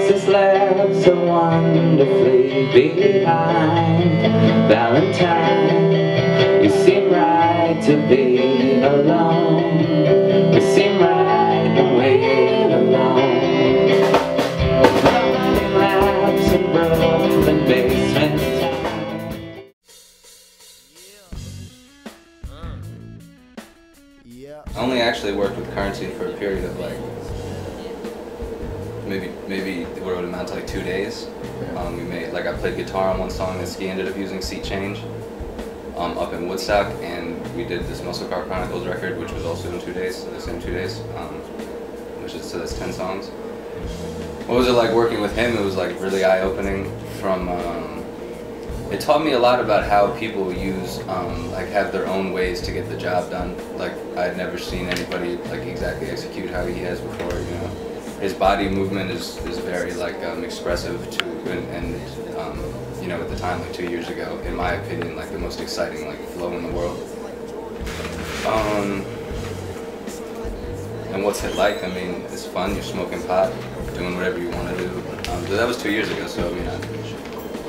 Texas left so wonderfully behind. Valentine, you seem right to be alone. You seem right when we're alone. Running laps in Brooklyn basement. I only actually worked with Curren for a period of like maybe what would amount to like 2 days. We made I played guitar on one song and Ski ended up using Seat Change up in Woodstock, and we did this Muscle Car Chronicles record, which was also in 2 days, the same 2 days, which is, so that's 10 songs. What was it like working with him? It was like really eye-opening. It taught me a lot about how people use, have their own ways to get the job done. Like, I had never seen anybody exactly execute how he has before, you know. His body movement is very expressive too, and you know, at the time, 2 years ago, in my opinion, the most exciting flow in the world. And what's it like? I mean, it's fun. You're smoking pot, doing whatever you want to do. But that was 2 years ago, so I mean.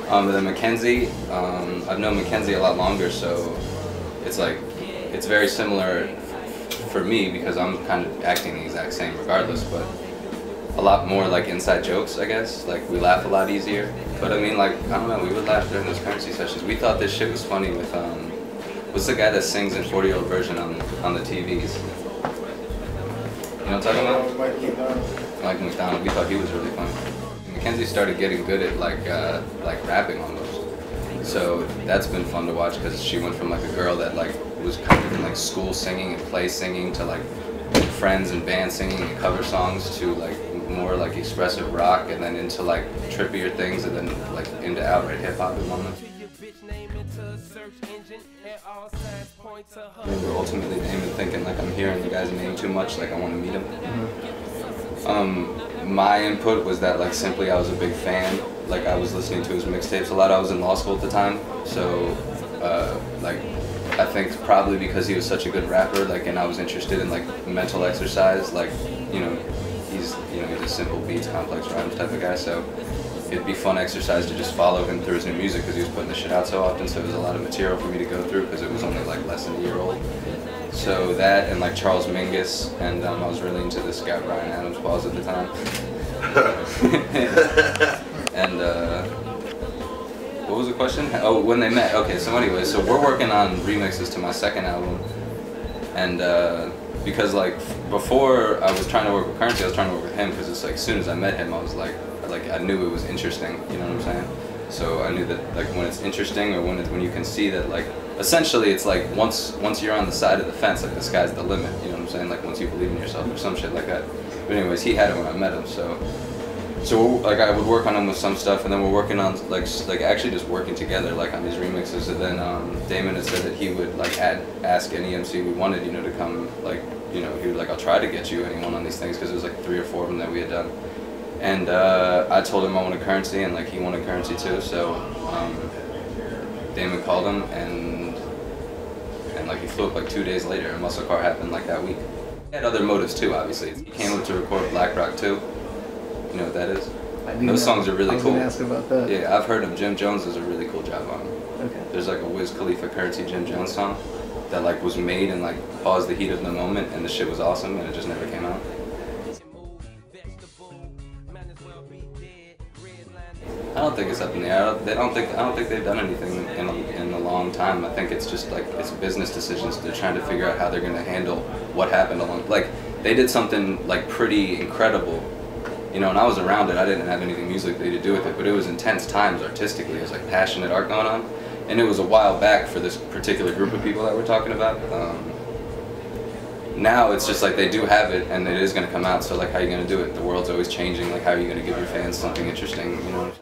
But then McKenzie, I've known McKenzie a lot longer, so it's very similar for me because I'm kind of acting the exact same regardless, but a lot more inside jokes, I guess. We laugh a lot easier. But I mean, I don't know, we would laugh during those Currency sessions. We thought this shit was funny with, what's the guy that sings in 40-year-old version on the TVs? You know what I'm talking about? Mike McDonald. We thought he was really funny. McKenzie started getting good at rapping almost, so that's been fun to watch because she went from a girl that was kind of in school singing and play singing to friends and band singing and cover songs to more expressive rock, and then into trippier things, and then into outright hip hop in one month. I remember ultimately Damon thinking I'm hearing the guy's name too much, I want to meet him. My input was that simply I was a big fan. I was listening to his mixtapes a lot. I was in law school at the time, so I think probably because he was such a good rapper, and I was interested in mental exercise, you know, he's a simple beats, complex rhymes type of guy, so it'd be fun exercise to just follow him through his new music because he was putting this shit out so often, so it was a lot of material for me to go through because it was only less than a year old. So that and Charles Mingus, and I was really into this guy Brian Adams Pause at the time. And what was the question? Oh, when they met. Okay, so anyway, so we're working on remixes to my second album, and because before I was trying to work with Curren, I was trying to work with him because it's as soon as I met him, I was I knew it was interesting. You know what I'm saying? So I knew that when it's interesting, or when you can see that essentially it's once you're on the side of the fence, the sky's the limit. You know what I'm saying? Once you believe in yourself or some shit like that. But anyways, he had it when I met him, so I would work on him with some stuff, and then we're working on actually just working together on these remixes. And then Damon had said that he would ask any MC we wanted, you know, to come, you know, he would I'll try to get you anyone on these things, because it was 3 or 4 of them that we had done. And I told him I wanted Curren, and he wanted Curren too, so Damon called him, and he flew up 2 days later, and Muscle Car happened that week. He had other motives too, obviously. He came up to record Blakroc too. You know what that is? Those songs are really cool. I was going to ask about that. Yeah, I've heard them. Jim Jones does a really cool job on them. Okay. There's a Wiz Khalifa Curren Jim Jones song that was made and paused the heat of the moment, and the shit was awesome, and it just never came out. I don't think it's up in the air. I don't think they've done anything in a long time. I think it's just it's business decisions. They're trying to figure out how they're going to handle what happened along. They did something pretty incredible, you know. And I was around it. I didn't have anything musically to do with it, but it was intense times artistically. It was passionate art going on, and it was a while back for this particular group of people that we're talking about. Now it's just they do have it, and it is going to come out. So how are you going to do it? The world's always changing. How are you going to give your fans something interesting, you know?